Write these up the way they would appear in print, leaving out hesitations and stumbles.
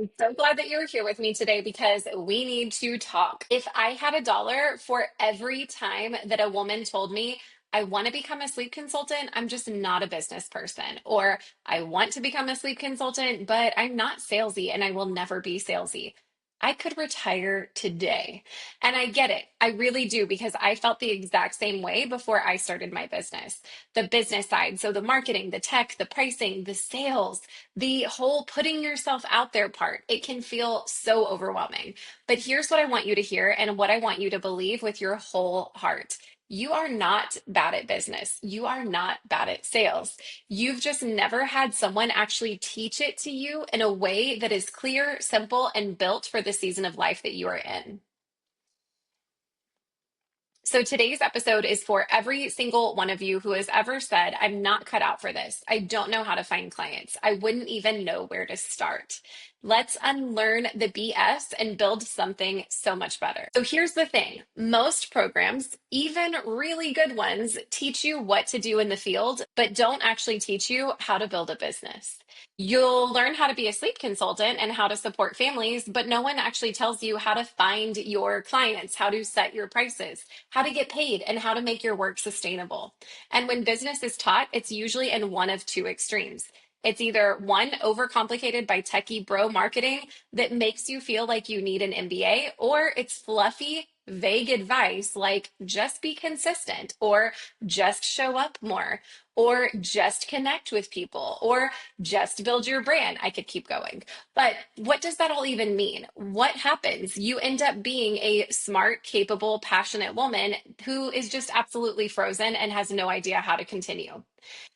I'm so glad that you're here with me today because we need to talk. If I had $1 for every time that a woman told me, I want to become a sleep consultant, I'm just not a business person, or I want to become a sleep consultant, but I'm not salesy and I will never be salesy. I could retire today. And I get it. I really do because I felt the exact same way before I started my business. The business side, so the marketing, the tech, the pricing, the sales, the whole putting yourself out there part, it can feel so overwhelming. But here's what I want you to hear and what I want you to believe with your whole heart. You are not bad at business. You are not bad at sales. You've just never had someone actually teach it to you in a way that is clear, simple, and built for the season of life that you are in. So today's episode is for every single one of you who has ever said, I'm not cut out for this. I don't know how to find clients. I wouldn't even know where to start. Let's unlearn the BS and build something so much better. So here's the thing. Most programs, even really good ones, teach you what to do in the field, but don't actually teach you how to build a business. You'll learn how to be a sleep consultant and how to support families, but no one actually tells you how to find your clients, how to set your prices, how to get paid, and how to make your work sustainable. And when business is taught, it's usually in one of two extremes. It's either one, overcomplicated by techie bro marketing that makes you feel like you need an MBA, or it's fluffy, vague advice like just be consistent, or just show up more, or just connect with people, or just build your brand. I could keep going. But what does that all even mean? What happens? You end up being a smart, capable, passionate woman who is just absolutely frozen and has no idea how to continue.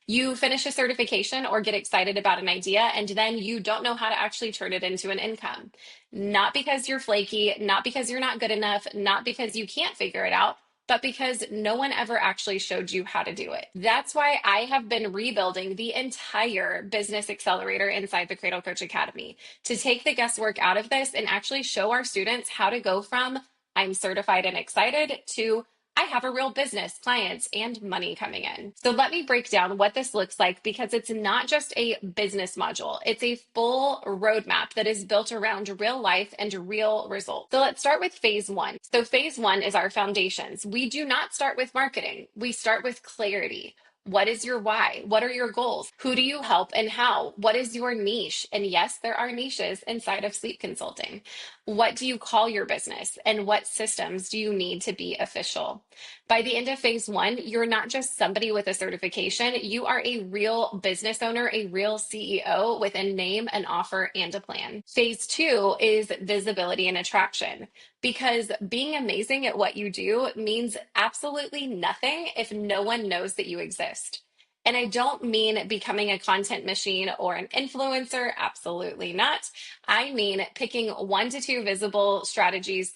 You finish a certification or get excited about an idea, and then you don't know how to actually turn it into an income. Not because you're flaky, not because you're not good enough, not because you can't figure it out, but because no one ever actually showed you how to do it. That's why I have been rebuilding the entire Business Accelerator inside the Cradle Coach Academy to take the guesswork out of this and actually show our students how to go from I'm certified and excited to I have a real business, clients, and money coming in. So let me break down what this looks like because it's not just a business module. It's a full roadmap that is built around real life and real results. So let's start with phase one. So phase one is our foundations. We do not start with marketing. We start with clarity. What is your why? What are your goals? Who do you help and how? What is your niche? And yes, there are niches inside of sleep consulting. What do you call your business? And what systems do you need to be official? By the end of phase one, you're not just somebody with a certification, you are a real business owner, a real CEO with a name, an offer, and a plan. Phase two is visibility and attraction because being amazing at what you do means absolutely nothing if no one knows that you exist. And I don't mean becoming a content machine or an influencer, absolutely not. I mean picking one to two visible strategies.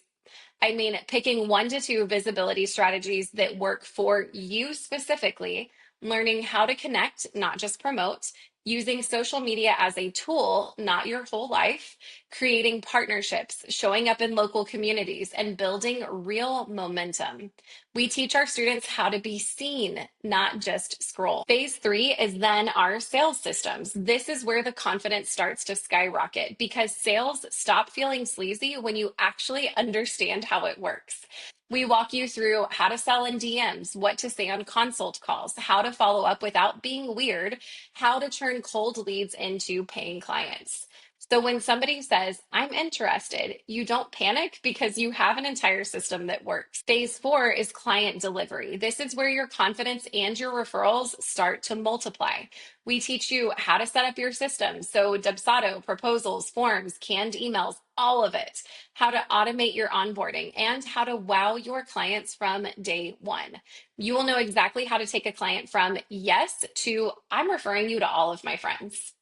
I mean picking one to two visibility strategies that work for you specifically, learning how to connect, not just promote, using social media as a tool, not your whole life, creating partnerships, showing up in local communities, and building real momentum. We teach our students how to be seen, not just scroll. Phase three is then our sales systems. This is where the confidence starts to skyrocket because sales stop feeling sleazy when you actually understand how it works. We walk you through how to sell in DMs, what to say on consult calls, how to follow up without being weird, how to turn cold leads into paying clients. So when somebody says, I'm interested, you don't panic because you have an entire system that works. Phase four is client delivery. This is where your confidence and your referrals start to multiply. We teach you how to set up your system. So Dubsado, proposals, forms, canned emails, all of it, how to automate your onboarding and how to wow your clients from day one. You will know exactly how to take a client from yes to I'm referring you to all of my friends.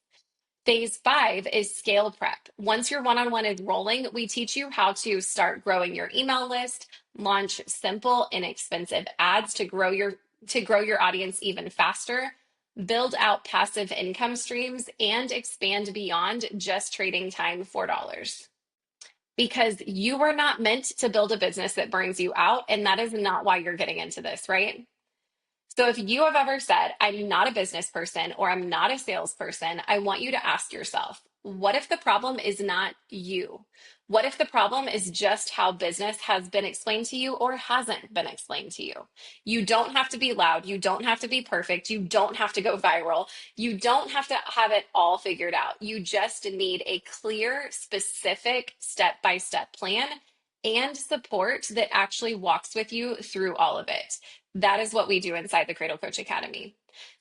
Phase five is scale prep. Once your one on one is rolling, we teach you how to start growing your email list, launch simple, inexpensive ads to grow your audience even faster, build out passive income streams, and expand beyond just trading time for dollars. Because you were not meant to build a business that burns you out, and that is not why you're getting into this, right? So if you have ever said, I'm not a business person or I'm not a salesperson, I want you to ask yourself, What if the problem is not you? What if the problem is just how business has been explained to you or hasn't been explained to you? You don't have to be loud. You don't have to be perfect. You don't have to go viral. You don't have to have it all figured out. You just need a clear, specific step by step plan and support that actually walks with you through all of it. That is what we do inside the Cradle Coach Academy.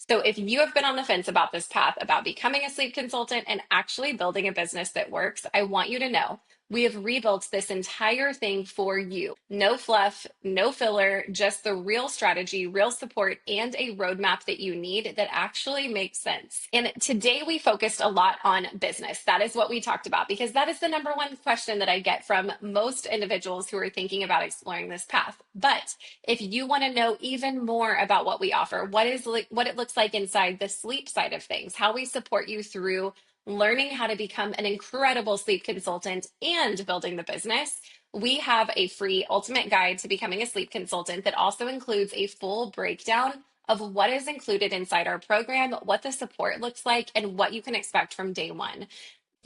So if you have been on the fence about this path, about becoming a sleep consultant and actually building a business that works, I want you to know we have rebuilt this entire thing for you. No fluff, no filler, just the real strategy, real support, and a roadmap that you need that actually makes sense. And today we focused a lot on business. That is what we talked about because that is the number one question that I get from most individuals who are thinking about exploring this path. But if you want to know even more about what we offer, what it looks like inside the sleep side of things, how we support you through learning how to become an incredible sleep consultant and building the business, we have a free ultimate guide to becoming a sleep consultant that also includes a full breakdown of what is included inside our program, what the support looks like, and what you can expect from day one.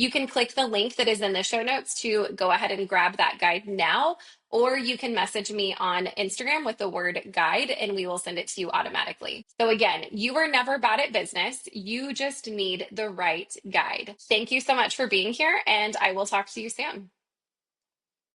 You can click the link that is in the show notes to go ahead and grab that guide now, or you can message me on Instagram with the word guide and we will send it to you automatically. So again, you are never bad at business. You just need the right guide. Thank you so much for being here and I will talk to you soon.